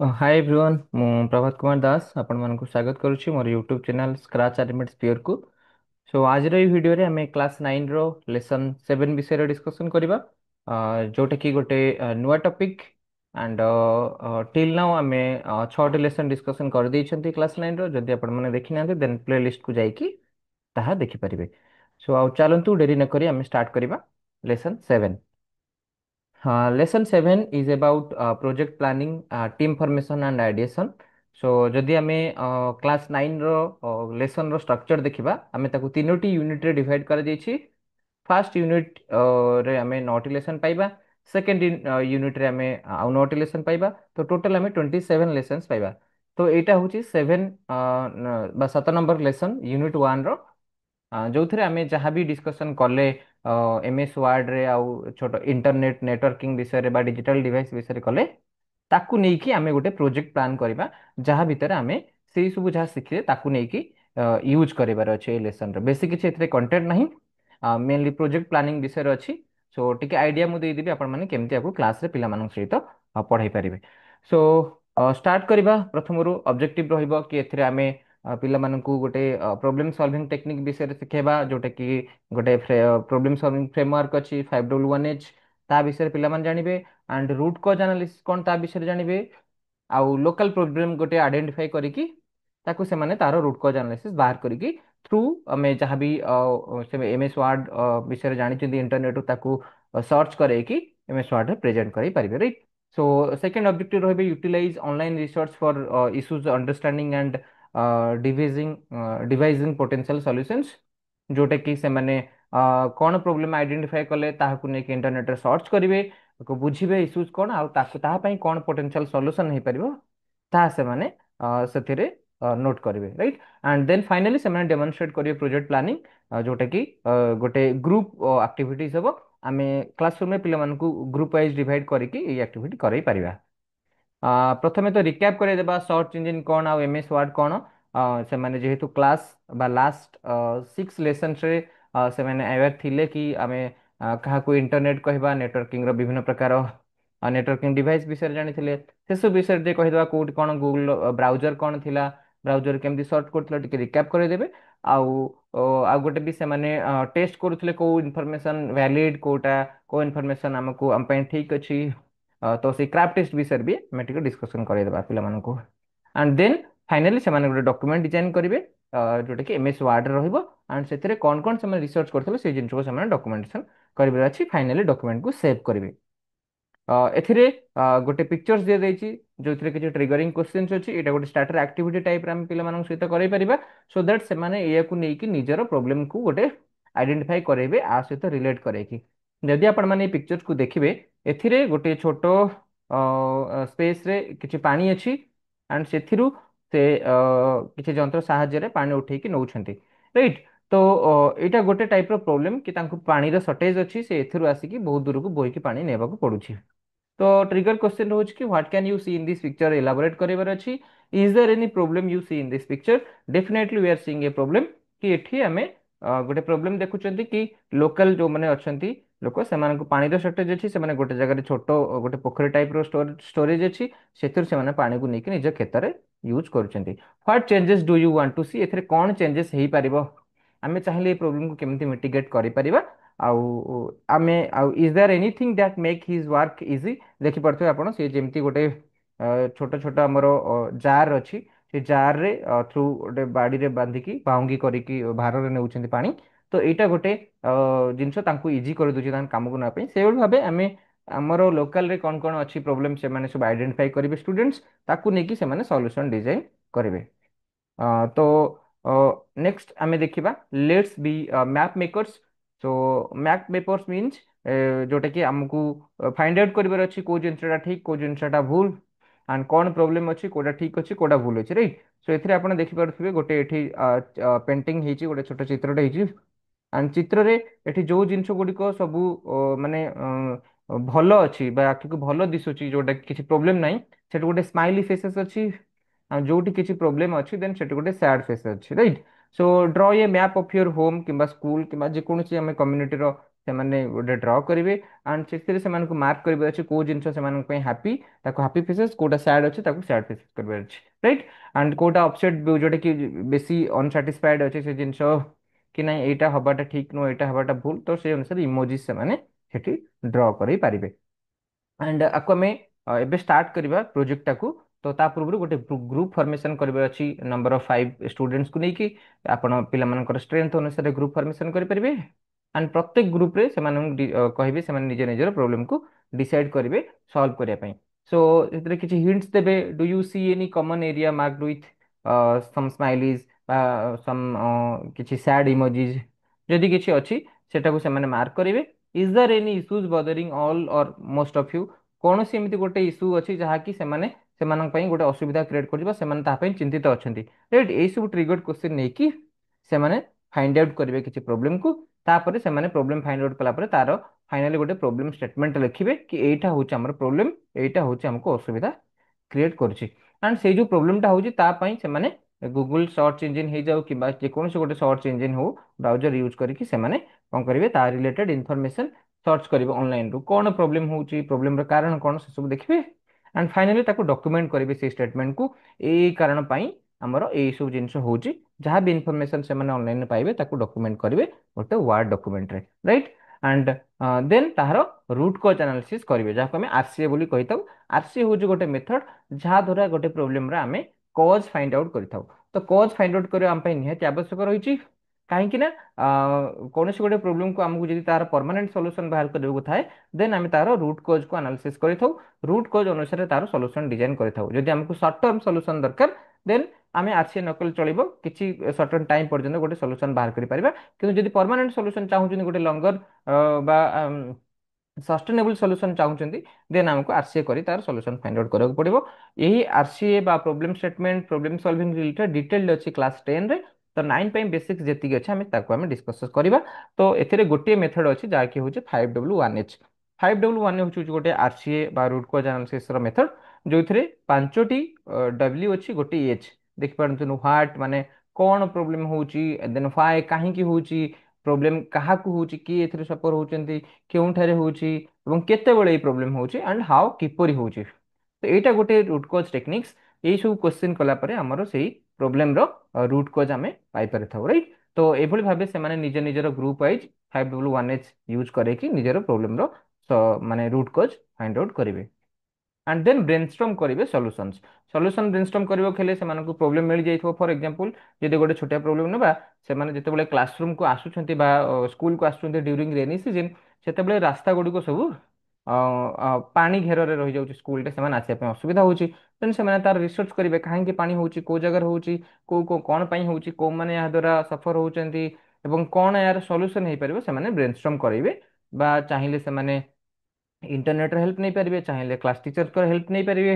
Hi everyone मु प्रभात कुमार दास आपण मानक स्वागत करुच्ची मोर यूट्यूब चैनल स्क्रैच एलिमेंट्स प्योर को। सो आज रो वीडियो रे हमें क्लास 9 रो लेसन 7 विषय रे डिस्कशन करबा जोटा कि गोटे नुआ टॉपिक एंड टिल नाउ हमें 6 लेसन डिस्कशन कर दैछंती क्लास 9 रो जदि आपण माने देखि नाते देन प्लेलिस्ट को जाईकी ताहा देखि परिबे। सो आ चलंतु डेरी न करी हमें स्टार्ट करबा lesson 7। Lesson 7 is about project planning team formation and ideation. So जदि आमे क्लास 9 रो लेसन रो स्ट्रक्चर देखिबा आमे ताकू तीनोटी यूनिट रे डिवाइड कर देछि। फर्स्ट यूनिट रे आमे 9टी लेसन पाइबा। सेकंड यूनिट रे आमे आउ 9टी लेसन पाइबा। तो टोटल आमे 27 लेसन्स पाइबा। तो एटा होछि 7 बा 7 नंबर लेसन यूनिट 1 रो जो थे आम जहाँ भी डिस्कसन कले एम एस वार्ड रे आउ छोट इंटरनेट नेटवर्किंग विषय बा डिजिटल डिवाइस विषय कले ताकू नेकी आमे गोटे प्रोजेक्ट प्लान करबा जहाँ भितर आमे से सब जहाँ शिखे ताकू नेकी यूज करिवार अछि लेसन रे बेसी किछि एथरे कंटेंट नाही मेनली प्रोजेक्ट प्लानिंग विषय अछि। सो टिके आइडिया मु देबी आपण माने केमती आपको क्लास रे पिला मानक सहित पढ़ाई पारिबे। सो स्टार्ट करबा प्रथम रु ऑब्जेक्टिव रहइबो कि एथरे आमे पिलाମାନଙ୍କୁ गोटे प्रोब्लेम सॉल्विंग टेक्निक विषय शिखेबा जोटा कि गोटे प्रोब्लेम सॉल्विंग फ्रेमवर्क अच्छी 5W1H ता विषय पिलाମାନେ ଜାଣିବେ एंड रूट कॉज एनालिसिस कोन ता विषय ଜାଣିବେ आउ लोकल प्रोब्लेम गोटे आइडेंटिफाई करिकी ताकू से माने तारो रूट कॉज एनालिसिस बाहर करिकी थ्रू हमें जहाँ भी से एमएस वर्ड विषय जानी इंटरनेट ताकू सर्च करेकी एमएस वर्ड रे प्रेजेंट करें पारिबे राइट। सो सेकंड ऑब्जेक्टिव रहिबे utilise online research for issues understanding and devising potential solutions जोटा कि से माने कौन प्रोब्लेम आइडेंटिफाई कले ताहाकू नेकी इंटरनेट रे सर्च करिवे को बुझिबे इश्यूज कोन आ ताकू ताहा पई कोन पोटेंशियल सॉल्यूशन हे परिबो ताहा से माने सेथिरे नोट करिवे राइट। एंड देन फाइनली से माने डेमोन्स्ट्रेट करिवे प्रोजेक्ट प्लानिंग जोटा कि गोटे ग्रुप एक्टिविटीज हबो आमे क्लासरूम में पिला मानकू ग्रुप वाइज डिवाइड करिकी ए एक्टिविटी करई परिबा। प्रथमे तो रिक्याप करे देबा सर्च इंजिन कौन आ एमएस वर्ड कौन से माने जेहेतु क्लास बा लास्ट 6 लेसन रे से माने अवेयर थिले कि आमे कहा को इंटरनेट कहबा नेटवर्किंग रो विभिन्न प्रकार नेटवर्किंग डिवाइस विषय जानी थिले से सब विषय दे कहदबा कोड कौन गूगल ब्राउजर कौन थिला ब्राउजर केमती सर्च करथिला टिके रिक्याप करे देबे। आउ आ गोटे भी से माने टेस्ट करूथिले को इन्फॉर्मेशन वैलिड कोटा को इन्फॉर्मेशन हमको हम पई ठीक अछि तो से क्राफ्ट टेस्ट विषय भी मैं डिस्कसन करदेबा पिलाମାନଙ୍କୁ। एंड देन फाइनली से गोटे डॉक्यूमेंट डिजाइन करेंगे जोटा कि एमएस वर्ड रहिबो एंड से कौन कौन से रिसर्च करथिले से जिनिस को से डॉक्यूमेंटेशन करिबार अछि फाइनली डॉक्यूमेंट को सेव करेंगे। एथिरे गोटे पिक्चर्स दिया जाइछि जो किसी ट्रिगरिंग क्वेश्चंस अछि एटा गोटे स्टार्टर एक्टिविटी टाइप रे हम पिलाମାନଙ୍କ सहित करै परिबा सो दैट से माने एया को नेकी निजर प्रॉब्लम को गोटे आइडेंटिफाई करेबे आ सहित रिलेट करेकी। जदि आपण माने पिक्चर्स को देखिबे एथिरे गोटे छोटो स्पेस रे किछि पानी अछि एंड सेथिरु से किछि जंत्र साहाय्य रे पानी उठेकी नउछंती राइट। तो एटा गोटे टाइप रो प्रॉब्लम कि तांको पानी रो शॉर्टेज अछि से एथिरु आसीकी बहुत दूर को बोईकी पानी नेबाको पडुछि। तो ट्रिगर क्वेश्चन रोज कि what can you see in this picture elaborate करेबार अछि is there any problem you see in this picture definitely we are seeing a problem कि एठी हमें गोटे प्रॉब्लम देखुचंती कि लोकल जो माने अछंती लोक सेमान को पानी रो शॉर्टेज अछि से माने गोटे जगह छोटो गोटे पोखरी टाइप रो स्टोरेज अछि सेतिर से माने पानी को नेकी निज खेत रे यूज करूचंती। What changes do you want to see एथरे कोन चेंजेस हेई पारिबो आमे चाहिले ए प्रॉब्लम को केमती मिटिगेट करि परिबा आउ आमे आउ is there anything that make his work easy देखि पड़थे आपण से जेमती गोटे छोट छोट हमर जार अछि से जार रे थ्रू गोटे बाड़ी रे बांधिकी बाउंगी करिकी भार रे नेउछंती पानी तो एटा गोटे जिनस तांको इजी कर दोछि तान काम को ना पई से भाबे आमे हमर लोकल रे कोन कोन अछि प्रॉब्लम से माने सब आइडेंटिफाई करिवे स्टूडेंट्स ताकू नेकी से माने सॉल्यूशन डिजाइन करिवे। तो नेक्स्ट आमे देखिबा let's be map makers. So map makers means जोटा कि हमको फाइंड आउट करिवार अछि को जिनसटा ठीक को जिनसटा भूल एंड कौन प्रॉब्लम अछि कोडा ठीक अछि कोडा भूल अछि राइट। सो एथिरे आपण देखि पारुथिबे गोटे एठी पेंटिंग हेछि गोटे छोट चित्रटे हेछि एंड चित्र रे एठी जो जिनस गुडिको सबु माने भलो अछि बा आखि को भलो दिसुछि जोटा कि किछि प्रॉब्लम नाही सेठ गोटे स्माइली फेसेस अछि जोटी किसी प्रोब्लेम अच्छी देन सेट गोटे सैड फेस अच्छी right. So draw a map of your home किंबा स्कूल किंबा जेकोसी आम कम्युनिटी ସେମାନେ ଗୋଟେ ଡ୍ର କରିବେ ଆଣ୍ଡ ସେଥିରେ ସେମାନଙ୍କୁ ମାର୍କ କରିବାର ଅଛି କୋଉ ଜିନିଷ ସେମାନଙ୍କ ପାଇଁ ହାପି, ତାକୁ ହାପି ଫେସେସ୍, କୋଉଟା ସ୍ୟାଡ୍ ଅଛି ତାକୁ ସ୍ୟାଡ୍ ଫେସେସ୍ କରିବାର ଅଛି, ରାଇଟ୍। ଆଣ୍ଡ କୋଉଟା ଅପସେଟ୍ ଯୋଉଟା କି ବେଶୀ ଅନସାଟିସ୍ଫାଏଡ୍ ଅଛି ସେ ଜିନିଷ, କି ନାଇଁ ଏଇଟା ହବାଟା ଠିକ ନୁହଁ ଏଇଟା ହବାଟା ଭୁଲ, ତ ସେଇ ଅନୁସାରେ ଇମୋଜି ସେମାନେ ସେଠି ଡ୍ର କରି ପାରିବେ। ଆଣ୍ଡ ଆକୁ ଆମେ ଏବେ ଷ୍ଟାର୍ଟ କରିବା ପ୍ରୋଜେକ୍ଟଟାକୁ। ତ ତା ପୂର୍ବରୁ ଗୋଟେ ଗ୍ରୁପ ଫର୍ମେସନ କରିବାର ଅଛି ନମ୍ବର ଅଫ 5 ଷ୍ଟୁଡେଣ୍ଟସକୁ ନେଇକି। ଆପଣ ପିଲାମାନଙ୍କର ଷ୍ଟ୍ରେନ୍ଥ ଅନୁସାରେ ଗ୍ରୁପ ଫର୍ମେସନ କରିପାରିବେ ଆଣ୍ଡ ପ୍ରତ୍ୟେକ ଗ୍ରୁପରେ ସେମାନଙ୍କୁ କହିବେ ସେମାନେ ନିଜ ନିଜର ପ୍ରୋବ୍ଲେମକୁ ଡିସାଇଡ୍ କରିବେ ସଲ୍ଭ କରିବା ପାଇଁ। ସୋ ଏଥିରେ କିଛି ହିଣ୍ଟସ୍ ଦେବେ, do you see any common area marked with some smileys ବା ସମ୍ କିଛି ସ୍ୟାଡ୍ ଇମୋଜିଜ୍, ଯଦି କିଛି ଅଛି ସେଟାକୁ ସେମାନେ ମାର୍କ କରିବେ। Is there any issues bothering all or most of you, କୌଣସି ଏମିତି ଗୋଟେ ଇସ୍ୟୁ ଅଛି ଯାହାକି ସେମାନେ ସେମାନଙ୍କ ପାଇଁ ଗୋଟେ ଅସୁବିଧା କ୍ରିଏଟ୍ କରୁଛି ବା ସେମାନେ ତାହା ପାଇଁ ଚିନ୍ତିତ ଅଛନ୍ତି, ରାଇଟ୍। ଏଇସବୁ ଟ୍ରିଗର୍ଡ କ୍ୱେଶ୍ଚିନ୍ ନେଇକି ସେମାନେ ଫାଇଣ୍ଡ ଆଉଟ୍ କରିବେ କିଛି ପ୍ରୋବ୍ଲେମକୁ। ତାପରେ ସେମାନେ ପ୍ରୋବ୍ଲେମ ଫାଇଣ୍ଡ ଆଉଟ୍ କଲା ପରେ ତାର ଫାଇନାଲି ଗୋଟେ ପ୍ରୋବ୍ଲେମ ଷ୍ଟେଟମେଣ୍ଟ ଲେଖିବେ କି ଏଇଟା ହଉଛି ଆମର ପ୍ରୋବ୍ଲେମ, ଏଇଟା ହଉଛି ଆମକୁ ଅସୁବିଧା କ୍ରିଏଟ୍ କରୁଛି। ଆଣ୍ଡ ସେଇ ଯୋଉ ପ୍ରୋବ୍ଲେମଟା ହଉଛି ତା ପାଇଁ ସେମାନେ ଗୁଗୁଲ ସର୍ଚ୍ଚ ଇଞ୍ଜିନ୍ ହେଇଯାଉ କିମ୍ବା ଯେକୌଣସି ଗୋଟେ ସର୍ଚ୍ଚ ଇଞ୍ଜିନ୍ ହଉ, ବ୍ରାଉଜର ୟୁଜ୍ କରିକି ସେମାନେ କଣ କରିବେ ତା ରିଲେଟେଡ୍ ଇନଫର୍ମେସନ ସର୍ଚ୍ଚ କରିବେ ଅନଲାଇନରୁ, କଣ ପ୍ରୋବ୍ଲେମ ହଉଛି, ପ୍ରୋବ୍ଲେମର କାରଣ କଣ, ସେସବୁ ଦେଖିବେ। ଆଣ୍ଡ ଫାଇନାଲି ତାକୁ ଡକ୍ୟୁମେଣ୍ଟ କରିବେ ସେଇ ଷ୍ଟେଟମେଣ୍ଟକୁ, ଏଇ କାରଣ ପାଇଁ ଆମର ଏଇ ସବୁ ଜିନିଷ ହଉଛି, ଯାହା ବି ଇନଫର୍ମେସନ ସେମାନେ ଅନଲାଇନରେ ପାଇବେ ତାକୁ ଡକ୍ୟୁମେଣ୍ଟ କରିବେ ଗୋଟେ ୱାର୍ଡ ଡକ୍ୟୁମେଣ୍ଟରେ, ରାଇଟ୍। ଆଣ୍ଡ ଦେନ୍ ତାହାର ରୁଟ୍ କଜ୍ ଆନାଲିସିସ୍ କରିବେ, ଯାହାକୁ ଆମେ ଆରସିଏ ବୋଲି କହିଥାଉ। ଆରସିଏ ହେଉଛି ଗୋଟେ ମେଥଡ ଯାହା ଦ୍ୱାରା ଗୋଟେ ପ୍ରୋବ୍ଲେମର ଆମେ କଜ୍ ଫାଇଣ୍ଡ ଆଉଟ୍ କରିଥାଉ। ତ କଜ୍ ଫାଇଣ୍ଡ ଆଉଟ୍ କରିବା ଆମ ପାଇଁ ନିହାତି ଆବଶ୍ୟକ ରହିଛି, କାହିଁକି ନା କୌଣସି ଗୋଟେ ପ୍ରୋବ୍ଲେମକୁ ଆମକୁ ଯଦି ତାର ପରମାନେଣ୍ଟ ସଲ୍ୟୁସନ ବାହାର କରିବାକୁ ଥାଏ, ଦେନ୍ ଆମେ ତାର ରୁଟ୍ କଜ୍କୁ ଆନାଲିସିସ୍ କରିଥାଉ, ରୁଟ୍ କଜ୍ ଅନୁସାରେ ତାର ସଲ୍ୟୁସନ ଡିଜାଇନ କରିଥାଉ। ଯଦି ଆମକୁ ସର୍ଟ ଟର୍ମ ସଲ୍ୟୁସନ ଦରକାର, ଦେନ୍ ଆମେ ଆରସିଏ ନକଲେ ଚଳିବ, କିଛି ସର୍ଟନ୍ ଟାଇମ୍ ପର୍ଯ୍ୟନ୍ତ ଗୋଟେ ସଲ୍ୟୁସନ ବାହାର କରିପାରିବା। କିନ୍ତୁ ଯଦି ପରମାନେଣ୍ଟ ସଲ୍ୟୁସନ ଚାହୁଁଛନ୍ତି, ଗୋଟେ ଲଙ୍ଗର ବା ସଷ୍ଟେନେବଲ ସଲ୍ୟୁସନ ଚାହୁଁଛନ୍ତି, ଦେନ୍ ଆମକୁ ଆରସିଏ କରି ତାର ସଲ୍ୟୁସନ ଫାଇଣ୍ଡ ଆଉଟ୍ କରିବାକୁ ପଡ଼ିବ। ଏହି ଆରସିଏ ବା problem statement, problem solving related detailed ଅଛି କ୍ଲାସ୍ 10ରେ। ତ 9 ପାଇଁ ବେସିକ୍ସ ଯେତିକି ଅଛି ତାକୁ ଆମେ ଡିସ୍କସ୍ କରିବା। ତ ଏଥିରେ ଗୋଟିଏ ମେଥଡ ଅଛି ଯାହାକି ହେଉଛି 5W1H। 5W1 ହେଉଛି ଗୋଟେ ଆରସିଏ ବା ରୁଟ୍ କଜ୍ ଆନାଲିସିସ୍ର ମେଥଡ, ଯୋଉଥିରେ 5ଟି ଡବ୍ଲ୍ୟୁ ଅଛି, ଗୋଟେ ଏଚ୍। ଦେଖିପାରୁଛନ୍ତି ହ୍ୱାଟ୍ ମାନେ କଣ ପ୍ରୋବ୍ଲେମ ହଉଛି, ଦେନ୍ ହ୍ୱାଏ କାହିଁକି ହଉଛି, ପ୍ରୋବ୍ଲେମ କାହାକୁ ହଉଛି, କିଏ ଏଥିରେ ସଫର ହଉଛନ୍ତି, କେଉଁଠାରେ ହଉଛି ଏବଂ କେତେବେଳେ ଏଇ ପ୍ରୋବ୍ଲେମ ହଉଛି, ଆଣ୍ଡ ହାଉ କିପରି ହଉଛି। ତ ଏଇଟା ଗୋଟେ ରୁଟ୍ କଜ୍ ଟେକ୍ନିକ୍ସ। ଏଇ ସବୁ କ୍ୱେଶ୍ଚିନ୍ କଲା ପରେ ଆମର ସେଇ ପ୍ରୋବ୍ଲେମର ରୁଟ୍ କଜ୍ ଆମେ ପାଇପାରିଥାଉ, ରାଇଟ୍। ତ ଏଭଳି ଭାବେ ସେମାନେ ନିଜ ନିଜର ଗ୍ରୁପ ୱାଇଜ୍ 5W1H ୟୁଜ୍ କରେଇକି ନିଜର ପ୍ରୋବ୍ଲେମର ମାନେ ରୁଟ୍ କଜ୍ ଫାଇଣ୍ଡ ଆଉଟ୍ କରିବେ। ଆଣ୍ଡ ଦେନ୍ ବ୍ରେନଷ୍ଟ୍ରମ୍ କରିବେ ସଲ୍ୟୁସନ୍ସ। ସଲ୍ୟୁସନ୍ ବ୍ରେନଷ୍ଟ୍ରମ୍ କରିବାକୁ ହେଲେ ସେମାନଙ୍କୁ ପ୍ରୋବ୍ଲେମ ମିଳିଯାଇଥିବ। ଫର୍ ଏକ୍ଜାମ୍ପଲ୍ ଯଦି ଗୋଟେ ଛୋଟିଆ ପ୍ରୋବ୍ଲେମ ନେବା, ସେମାନେ ଯେତେବେଳେ କ୍ଲାସରୁମକୁ ଆସୁଛନ୍ତି ବା ସ୍କୁଲକୁ ଆସୁଛନ୍ତି ଡ୍ୟୁରିଂ ରେନି ସିଜନ୍, ସେତେବେଳେ ରାସ୍ତା ଗୁଡ଼ିକ ସବୁ ପାଣି ଘେରରେ ରହିଯାଉଛି, ସ୍କୁଲରେ ସେମାନେ ଆସିବା ପାଇଁ ଅସୁବିଧା ହେଉଛି। ତେଣୁ ସେମାନେ ତାର ରିସର୍ଚ୍ଚ କରିବେ କାହିଁକି ପାଣି ହେଉଛି, କୋଉ ଜାଗାରେ ହେଉଛି, କଣ ପାଇଁ ହେଉଛି, କୋଉମାନେ ଏହା ଦ୍ୱାରା ସଫର ହେଉଛନ୍ତି ଏବଂ କଣ ଏହାର ସଲ୍ୟୁସନ ହେଇପାରିବ, ସେମାନେ ବ୍ରେନଷ୍ଟ୍ରମ୍ କରିବେ। ବା ଚାହିଁଲେ ସେମାନେ ଇଣ୍ଟରନେଟର ହେଲ୍ପ ନେଇପାରିବେ, ଚାହିଁଲେ କ୍ଲାସ୍ ଟିଚରଙ୍କର ହେଲ୍ପ ନେଇପାରିବେ,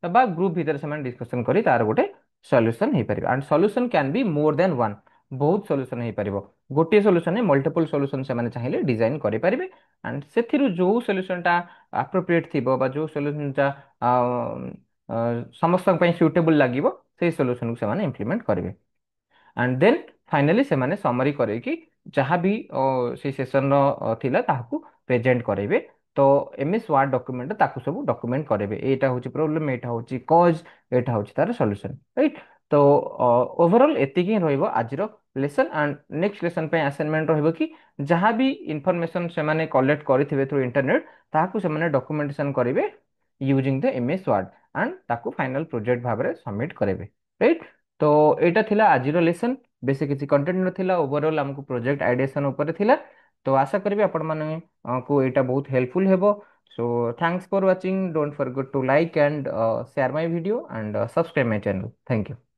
ବା ଗ୍ରୁପ ଭିତରେ ସେମାନେ ଡିସ୍କସନ କରି ତାର ଗୋଟେ ସଲ୍ୟୁସନ ହେଇପାରିବ। ଆଣ୍ଡ ସଲ୍ୟୁସନ କ୍ୟାନ୍ ବି ମୋର ଦେନ୍ ୱାନ୍, ବହୁତ ସଲ୍ୟୁସନ ହେଇପାରିବ। ଗୋଟିଏ ସଲ୍ୟୁସନରେ ମଲ୍ଟିପଲ ସଲ୍ୟୁସନ ସେମାନେ ଚାହିଁଲେ ଡିଜାଇନ କରିପାରିବେ। ଆଣ୍ଡ ସେଥିରୁ ଯୋଉ ସଲ୍ୟୁସନଟା ଆପ୍ରୋପ୍ରିଏଟ୍ ଥିବ ବା ଯୋଉ ସଲ୍ୟୁସନଟା ସମସ୍ତଙ୍କ ପାଇଁ ସୁଇଟେବଲ୍ ଲାଗିବ, ସେଇ ସଲ୍ୟୁସନକୁ ସେମାନେ ଇମ୍ପ୍ଲିମେଣ୍ଟ କରିବେ। ଆଣ୍ଡ ଦେନ୍ ଫାଇନାଲି ସେମାନେ ସମରି କରେଇକି ଯାହା ବି ସେଇ ସେସନର ଥିଲା ତାହାକୁ ପ୍ରେଜେଣ୍ଟ କରେଇବେ। ତ ଏମଏସ୍ ୱାର୍ଡ ଡକ୍ୟୁମେଣ୍ଟ ତାକୁ ସବୁ ଡକ୍ୟୁମେଣ୍ଟ କରେଇବେ, ଏଇଟା ହେଉଛି ପ୍ରୋବ୍ଲେମ, ଏଇଟା ହେଉଛି କଜ୍, ଏଇଟା ହେଉଛି ତାର ସଲ୍ୟୁସନ, ରାଇଟ୍। ତ ଓଭରଅଲ୍ ଏତିକି ହିଁ ରହିବ ଆଜିର ଲେସନ୍। ଆଣ୍ଡ ନେକ୍ସଟ ଲେସନ୍ ପାଇଁ ଆସାଇନମେଣ୍ଟ ରହିବ କି ଯାହା ବି ଇନଫର୍ମେସନ୍ ସେମାନେ କଲେକ୍ଟ କରିଥିବେ ଥ୍ରୁ ଇଣ୍ଟରନେଟ୍, ତାହାକୁ ସେମାନେ ଡକ୍ୟୁମେଣ୍ଟେସନ କରିବେ using the MS word and ତାକୁ ଫାଇନାଲ ପ୍ରୋଜେକ୍ଟ ଭାବରେ ସବମିଟ୍ କରିବେ, ରାଇଟ୍। ତ ଏଇଟା ଥିଲା ଆଜିର ଲେସନ୍। ବେଶୀ କିଛି କଣ୍ଟେଣ୍ଟ ନଥିଲା, ଓଭରଅଲ୍ ଆମକୁ ପ୍ରୋଜେକ୍ଟ ଆଇଡିଏସନ୍ ଉପରେ ଥିଲା। ତ ଆଶା କରିବି ଆପଣମାନଙ୍କୁ ଏଇଟା ବହୁତ ହେଲ୍ପଫୁଲ୍ ହେବ। So thanks for watching. Don't forget to like and share my video and subscribe my channel. Thank you.